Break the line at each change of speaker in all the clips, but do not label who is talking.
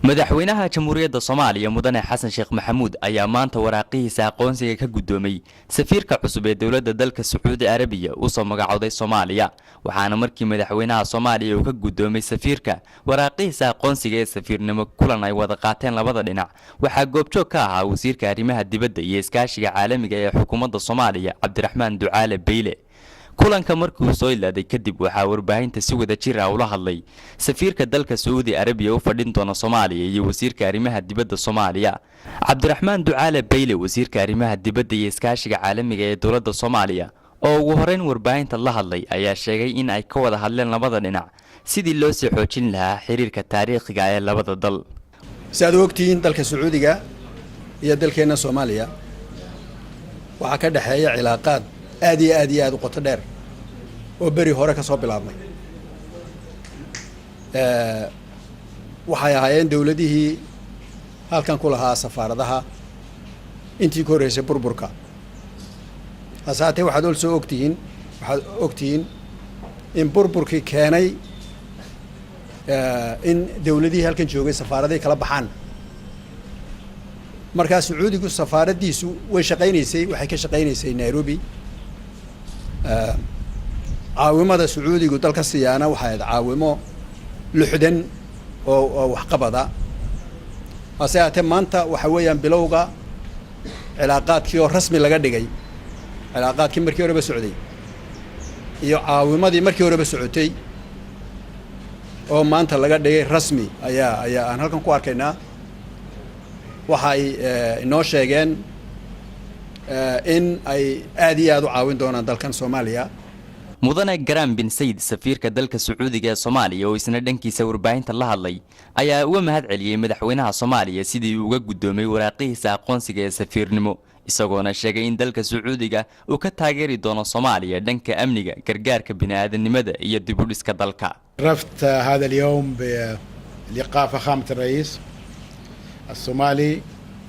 madaxweynaha jamhuuriyadda Soomaaliya mudane Xasan Sheekh Maxamuud ayaa maanta waraaqihiisa aqoonsiga ka gudoomay safiirka cusub ee dawladda dalka Sacuudi Arabiya oo soo magacowday Soomaaliya waxaana markii madaxweynaha Soomaaliya uu ka gudoomay safiirka waraaqihiisa aqoonsiga ee safiirnimo kulan ay wada qaateen labada dhinac waxa goobjoog ka ahaa wasiirka arrimaha dibadda iyo iskaashiga caalamiga ee xukuumadda Soomaaliya Cabdiraxmaan Ducaale Beyle kulanka markuu soo ilaaday kadib waxa warbaahinta si wada jir ah ula hadlay safiirka dalka Sacuudi Arabiya oo fadhin doona Soomaaliya iyo wasiirka arrimaha dibadda Soomaaliya Cabdiraxmaan Ducaale Beyle wasiirka arrimaha dibadda iyo iskaashiga caalamiga ee dawladda Soomaaliya oo ugu horeyn warbaahinta la hadlay ayaa sheegay in ay ka wada hadleen labada dhinac sidii loo sii xoojin lahaa xiriirka taariikhiga ee labada dal
saad ogtiin dalka Sacuudiga iyo dalkeena Soomaaliya waxa ka dhaxeeya cilaaqaad aad u qoto dheer oo bari hore ka soo bilaabmay waxay ahaayeen dawladihii halkan ku lahaa safaaradaha intii ka horeysay burburka asaatee waxaad ogtihiin in burburkii keenay in dawladihii halkan joogay safaaraday kala baxaan markaa Sacuudigu safaaradiisu waxay ka shaqaynaysay Nairobi caawimada Sacuudigu dalka siyaana waxay caawimo luxdan oo wax qabada asaate maanta waxa weeyaan bilowga cilaaqaadkii oo rasmi laga dhigay cilaaqaadkii markii hore ba socday iyo caawimadii markii hore ba socotay oo maanta laga dhigay rasmi ayaa aan halkan ku arkaynaa waxay inoo sheegeen in ay aad u caawin doonaan dalkan Soomaaliya
mudane Garam bin Said safiirka dalka Sacuudiga ee Soomaaliya oo isna dhankiisa warbaahinta la hadlay ayaa uga mahad celiyay madaxweynaha Soomaaliya sidii uu uga gudoomay waraaqihiisa aqoonsiga ee safiirnimo isagoona sheegay in dalka Sacuudiga uu ka taageeri doono Soomaaliya dhanka amniga gargaarka bini'aadanimada iyo dib u dhiska dalka
رفت هذا اليوم بلقاء فخامة الرئيس الصومالي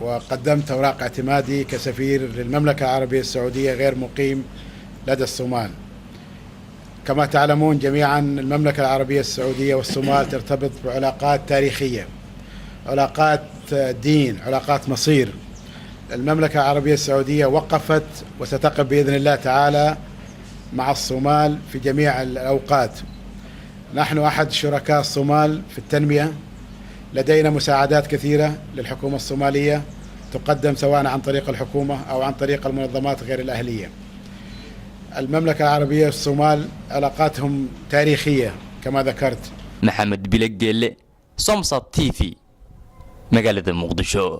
وقدمت أوراق اعتمادي كسفير للمملكة العربية السعودية غير مقيم لدى الصومال. كما تعلمون جميعا المملكة العربية السعودية والصومال ترتبط بعلاقات تاريخية، علاقات دين، علاقات مصير. المملكة العربية السعودية وقفت وستقف بإذن الله تعالى مع الصومال في جميع الأوقات. نحن أحد شركاء الصومال في التنمية، لدينا مساعدات كثيرة للحكومة الصومالية تقدم سواء عن طريق الحكومة أو عن طريق المنظمات غير الأهلية. المملكة العربية والصومال علاقاتهم تاريخية كما ذكرت.
محمد بلقيل، صمصة تيفي، مقالة المقدشو.